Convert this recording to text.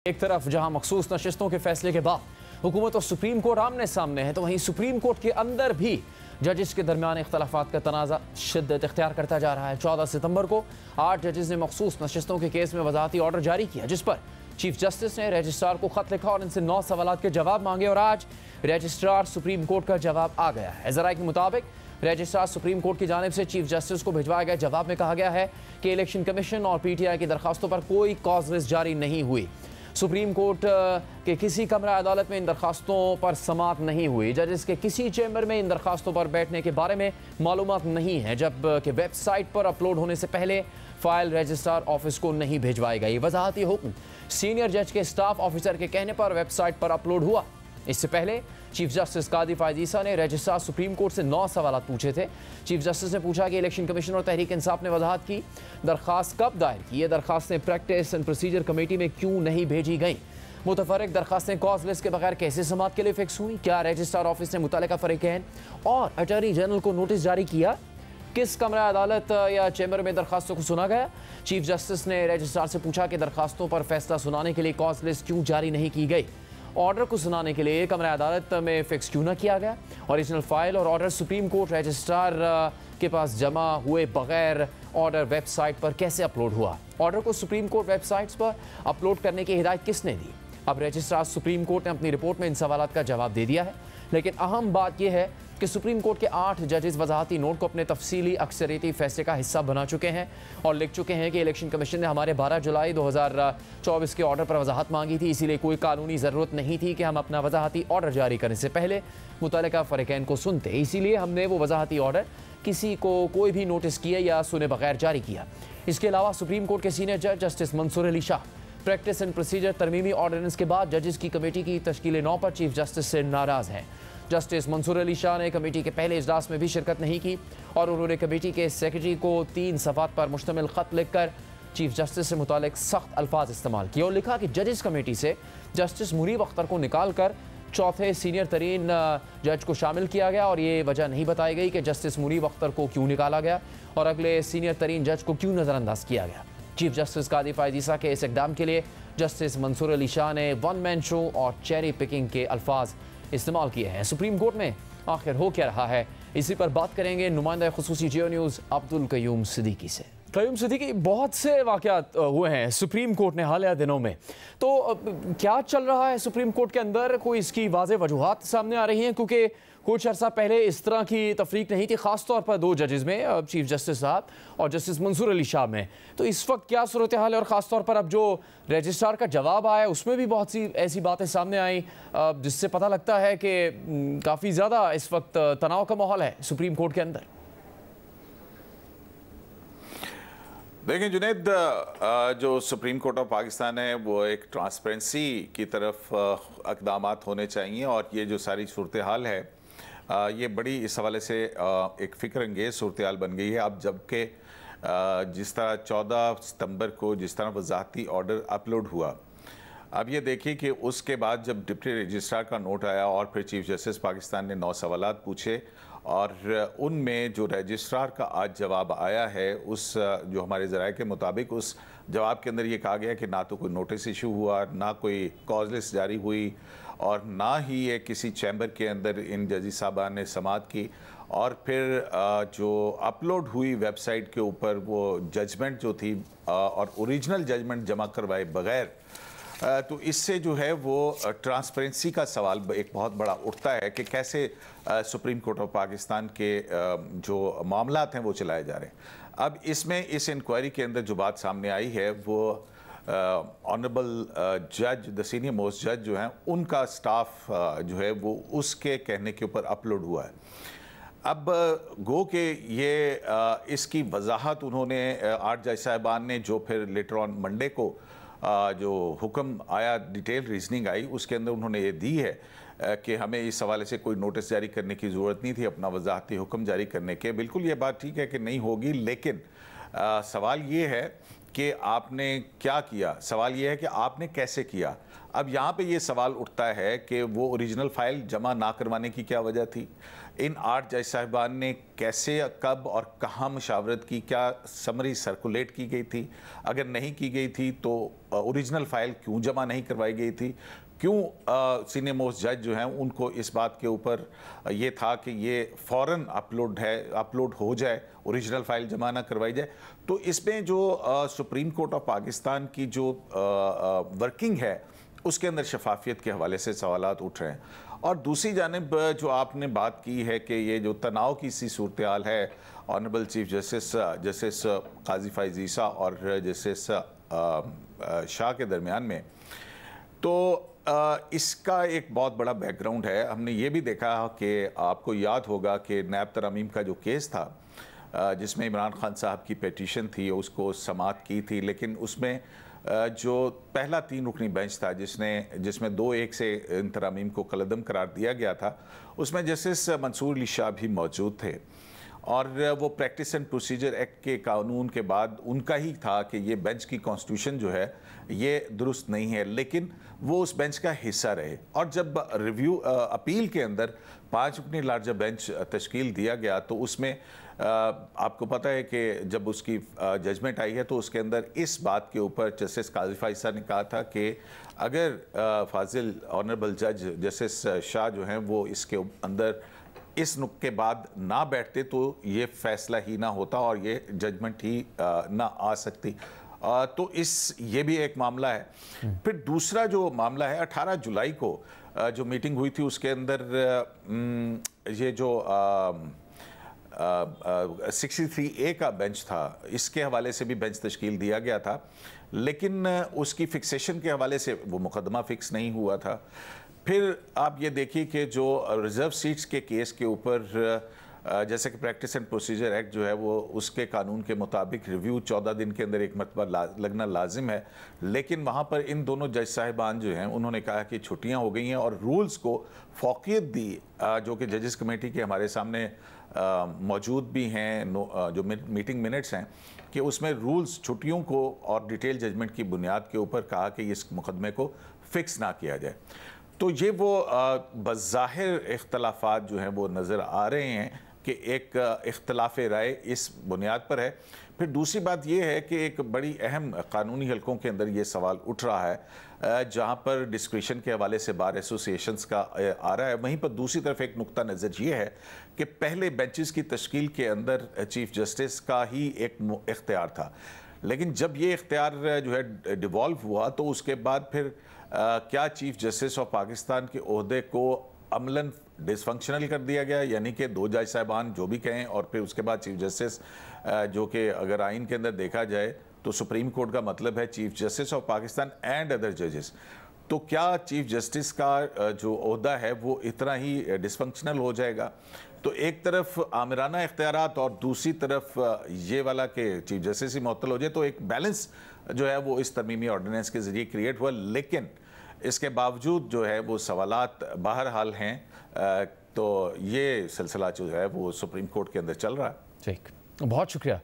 एक तरफ जहां मखसूस नशिस्तों के फैसले के बाद हुकूमत और सुप्रीम कोर्ट आमने सामने है, तो वहीं सुप्रीम कोर्ट के अंदर भी जजेस के दरमियान इख्तलाफात का तनाज़ा शिद्दत इख्तियार करता जा रहा है। 14 सितंबर को 8 जजेस ने मखसूस नशिस्तों के केस में वजाहती ऑर्डर जारी किया, जिस पर चीफ जस्टिस ने रजिस्ट्रार को खत लिखा और इनसे 9 सवालात के जवाब मांगे और आज रजिस्ट्रार सुप्रीम कोर्ट का जवाब आ गया है। ज़राए के मुताबिक रजिस्ट्रार सुप्रीम कोर्ट की जानिब से चीफ जस्टिस को भिजवाए गए जवाब में कहा गया है कि इलेक्शन कमीशन और PTI की दरखास्तों पर कोई कॉज लिस्ट जारी नहीं हुई। सुप्रीम कोर्ट के किसी कमरा अदालत में इन दरखास्तों पर समाअत नहीं हुई। जजेस के किसी चैम्बर में इन दरखास्तों पर बैठने के बारे में मालूमात नहीं है, जबकि वेबसाइट पर अपलोड होने से पहले फाइल रजिस्ट्रार ऑफिस को नहीं भिजवाई गई। वजाहती हुक्म सीनियर जज के स्टाफ ऑफिसर के कहने पर वेबसाइट पर अपलोड हुआ। इससे पहले चीफ जस्टिस कादी फायद ईसा ने रजिस्ट्रार सुप्रीम कोर्ट से 9 सवाल पूछे थे। चीफ जस्टिस ने पूछा कि इलेक्शन कमीशन और तहरीक इंसाफ ने वजाहत की दरखास्त कब दायर की, ये दरखास्तें प्रैक्टिस एंड प्रोसीजर कमेटी में क्यों नहीं भेजी गई, मुतफर्रिक दरखास्तें कॉज लिस्ट के बगैर कैसे समाअत के लिए फिक्स हुई, क्या रजिस्ट्रार ऑफिस ने मुतल्लिका फरीकैन और अटॉर्नी जनरल को नोटिस जारी किया, किस कमरा अदालत या चैम्बर में दरखास्तों को सुना गया। चीफ जस्टिस ने रजिस्ट्रार से पूछा कि दरखास्तों पर फैसला सुनाने के लिए कॉज लिस्ट क्यों जारी नहीं की गई, ऑर्डर को सुनाने के लिए कमरा अदालत में फिक्स क्यों ना किया गया, ओरिजिनल फाइल और ऑर्डर सुप्रीम कोर्ट रजिस्ट्रार के पास जमा हुए बगैर ऑर्डर वेबसाइट पर कैसे अपलोड हुआ, ऑर्डर को सुप्रीम कोर्ट वेबसाइट्स पर अपलोड करने की हिदायत किसने दी। अब रजिस्ट्रार सुप्रीम कोर्ट ने अपनी रिपोर्ट में इन सवालात का जवाब दे दिया है, लेकिन अहम बात यह है कि सुप्रीम कोर्ट के 8 जजेस वजाहती नोट को अपने तफसीली अक्सरियती फैसले का हिस्सा बना चुके हैं और लिख चुके हैं कि इलेक्शन कमीशन ने हमारे 12 जुलाई 2024 के ऑर्डर पर वजाहत मांगी थी, इसीलिए कोई कानूनी ज़रूरत नहीं थी कि हम अपना वजाहती ऑर्डर जारी करने से पहले मुतल्लिका फरीकैन को सुनते, इसीलिए हमने वो वजाहती ऑर्डर किसी को कोई भी नोटिस किए या सुने बगैर जारी किया। इसके अलावा सुप्रीम कोर्ट के सीनियर जज justice Mansoor Ali Shah practice and procedure तरमीमी ऑर्डिनेंस के बाद जजेस की कमेटी की तश्कील 9 पर चीफ जस्टिस से नाराज़ हैं। जस्टिस मंसूर अली शाह ने कमेटी के पहले इजलास में भी शिरकत नहीं की और उन्होंने कमेटी के सेक्रेटरी को 3 सफ़ात पर मुश्तमिल ख़त लिखकर चीफ जस्टिस से मुतालिक सख्त अल्फाज इस्तेमाल किए और लिखा कि जजेस कमेटी से जस्टिस मुनीब अख्तर को निकाल कर चौथे सीनियर तरीन जज को शामिल किया गया और ये वजह नहीं बताई गई कि जस्टिस मुनीब अख्तर को क्यों निकाला गया और अगले सीनियर तरीन जज को क्यों नज़रअंदाज किया गया। चीफ जस्टिस कादी फायद ईसा के इस इक़दाम के लिए जस्टिस मंसूर अली शाह ने वन मैन शो और चेरी पिकिंग के अल्फाज इस्तेमाल किए हैं। सुप्रीम कोर्ट में आखिर हो क्या रहा है, इसी पर बात करेंगे नुमाइंदा खुसूसी जियो न्यूज़ अब्दुल कयूम सिद्दीकी से। कयूम सिद्दीकी, बहुत से वाक़यात हुए हैं सुप्रीम कोर्ट ने हालिया दिनों में, तो क्या चल रहा है सुप्रीम कोर्ट के अंदर, कोई इसकी वाज़ेह वजूहात सामने आ रही हैं? क्योंकि कुछ अर्सा पहले इस तरह की तफरीक नहीं थी, ख़ास तौर पर 2 जजेस में, चीफ जस्टिस साहब और जस्टिस मंसूर अली शाह में। तो इस वक्त क्या सूरत हाल है और ख़ास तौर पर अब जो रजिस्ट्रार का जवाब आया उसमें भी बहुत सी ऐसी बातें सामने आई जिससे पता लगता है कि काफ़ी ज़्यादा इस वक्त तनाव का माहौल है सुप्रीम कोर्ट के अंदर। देखें जुनैद, जो सुप्रीम कोर्ट ऑफ पाकिस्तान है वो एक ट्रांसपेरेंसी की तरफ इक़दामात होने चाहिए और ये जो सारी सूरत हाल है ये बड़ी इस हवाले से एक फ़िक्र अंगेज़ सूरत हाल बन गई है। अब जबकि जिस तरह 14 सितंबर को जिस तरह वजाहती ऑर्डर अपलोड हुआ, अब ये देखिए कि उसके बाद जब डिप्टी रजिस्ट्रार का नोट आया और फिर चीफ जस्टिस पाकिस्तान ने 9 सवालात पूछे और उनमें जो रजिस्ट्रार का आज जवाब आया है, उस जो हमारे ज़राए के मुताबिक उस जवाब के अंदर ये कहा गया कि ना तो कोई नोटिस इशू हुआ, ना कोई कॉज लिस्ट जारी हुई और ना ही ये किसी चैम्बर के अंदर इन जजी साहबान ने समाअत की और फिर जो अपलोड हुई वेबसाइट के ऊपर वो जजमेंट जो थी और ओरिजिनल जजमेंट जमा करवाए बगैर, तो इससे जो है वो ट्रांसपेरेंसी का सवाल एक बहुत बड़ा उठता है कि कैसे सुप्रीम कोर्ट ऑफ पाकिस्तान के जो मामलात हैं वो चलाए जा रहे हैं। अब इसमें इस इंक्वायरी के अंदर जो बात सामने आई है वो ऑनरेबल जज, द सीनियर मोस्ट जज जो हैं, उनका स्टाफ जो है वो उसके कहने के ऊपर अपलोड हुआ है। अब गो के ये इसकी वजाहत उन्होंने 8 जज साहिबान ने, जो फिर लेटर ऑन मंडे को जो हुक्म आया, डिटेल रीजनिंग आई, उसके अंदर उन्होंने ये दी है कि हमें इस हवाले से कोई नोटिस जारी करने की ज़रूरत नहीं थी अपना वजाहती हुक्म जारी करने के। बिल्कुल ये बात ठीक है कि नहीं होगी, लेकिन सवाल ये है कि आपने क्या किया, सवाल ये है कि आपने कैसे किया। अब यहाँ पे ये सवाल उठता है कि वो ओरिजिनल फ़ाइल जमा ना करवाने की क्या वजह थी। इन 8 जज साहिबान ने कैसे, कब और कहाँ मुशावरत की, क्या समरी सर्कुलेट की गई थी, अगर नहीं की गई थी तो ओरिजिनल फाइल क्यों जमा नहीं करवाई गई थी, क्यों सीनियर मोस्ट जज जो हैं उनको इस बात के ऊपर ये था कि ये फ़ौरन अपलोड हो जाए, ओरिजिनल फाइल जमा ना करवाई जाए। तो इसमें जो सुप्रीम कोर्ट ऑफ पाकिस्तान की जो वर्किंग है उसके अंदर शफाफियत के हवाले से सवालात उठ रहे हैं। और दूसरी जानिब जो आपने बात की है कि ये जो तनाव की सी सूरत हाल है ऑनरेबल चीफ जस्टिस काजी फैज़ ईसा और जस्टिस शाह के दरमियान में, तो इसका एक बहुत बड़ा बैकग्राउंड है। हमने ये भी देखा कि आपको याद होगा कि नैब तरमीम का जो केस था जिसमें इमरान खान साहब की पेटिशन थी उसको समाअत की थी, लेकिन उसमें जो पहला 3 रुकनी बेंच था जिसमें 2-1 से इन तरामीम को कलअदम करार दिया गया था, उसमें जस्टिस मंसूर अली शाह भी मौजूद थे और वो प्रैक्टिस एंड प्रोसीजर एक्ट के कानून के बाद उनका ही था कि ये बेंच की कॉन्स्टिट्यूशन जो है ये दुरुस्त नहीं है, लेकिन वो उस बेंच का हिस्सा रहे। और जब रिव्यू अपील के अंदर 5 रुकनी लार्जर बेंच तश्कील दिया गया तो उसमें आपको पता है कि जब उसकी जजमेंट आई है तो उसके अंदर इस बात के ऊपर जस्टिस काजी फैज़ ईसा ने कहा था कि अगर फाजिल ऑनरेबल जज जस्टिस शाह जो हैं वो इसके अंदर इस नुक के बाद ना बैठते तो ये फैसला ही ना होता और ये जजमेंट ही ना आ सकती। तो ये भी एक मामला है। फिर दूसरा जो मामला है 18 जुलाई को जो मीटिंग हुई थी उसके अंदर ये जो 63A का बेंच था इसके हवाले से भी बेंच तश्कील दिया गया था, लेकिन उसकी फिक्सेशन के हवाले से वो मुकदमा फिक्स नहीं हुआ था। फिर आप ये देखिए कि जो रिज़र्व सीट्स के केस के ऊपर जैसे कि प्रैक्टिस एंड प्रोसीजर एक्ट जो है वो उसके कानून के मुताबिक रिव्यू 14 दिन के अंदर एक मरतबा लगना लाजिम है, लेकिन वहाँ पर इन दोनों जज साहिबान जो हैं उन्होंने कहा कि छुट्टियाँ हो गई हैं और रूल्स को फौकियत दी, जो कि जजेस कमेटी के हमारे सामने मौजूद भी हैं, जो मीटिंग मिनट्स हैं, कि उसमें रूल्स छुट्टियों को और डिटेल जजमेंट की बुनियाद के ऊपर कहा कि इस मुकदमे को फिक्स ना किया जाए। तो ये वो बज़ाहिर इख्तलाफात जो हैं वो नज़र आ रहे हैं कि एक इख्तलाफ राय इस बुनियाद पर है। फिर दूसरी बात यह है कि एक बड़ी अहम कानूनी हलकों के अंदर ये सवाल उठ रहा है जहाँ पर डिस्क्रिशन के हवाले से बार एसोसिएशंस का आ रहा है, वहीं पर दूसरी तरफ एक नुक्ता नज़र ये है कि पहले बेंचेस की तश्कील के अंदर चीफ जस्टिस का ही एक इख्तियार था, लेकिन जब ये इख्तियार जो है डिवॉल्व हुआ तो उसके बाद फिर क्या चीफ जस्टिस ऑफ पाकिस्तान के ओहदे को अमलन डिसफंक्शनल कर दिया गया, यानी कि 2 जज साहिबान जो भी कहें, और फिर उसके बाद चीफ जस्टिस जो कि अगर आइन के अंदर देखा जाए तो सुप्रीम कोर्ट का मतलब है chief justice of Pakistan and other जजेस। तो क्या चीफ जस्टिस का जो ओहदा है वो इतना ही डिसफंक्शनल हो जाएगा? तो एक तरफ आमिराना इख्तियारात और दूसरी तरफ ये वाला कि चीफ जस्टिस ही मुअत्तल हो जाए, तो एक बैलेंस जो है वो इस तरमीमी ऑर्डिनेंस के ज़रिए क्रिएट हुआ, लेकिन इसके बावजूद जो है वो सवालात बहरहाल हैं। तो ये सिलसिला जो है वो सुप्रीम कोर्ट के अंदर चल रहा है। ठीक, बहुत शुक्रिया।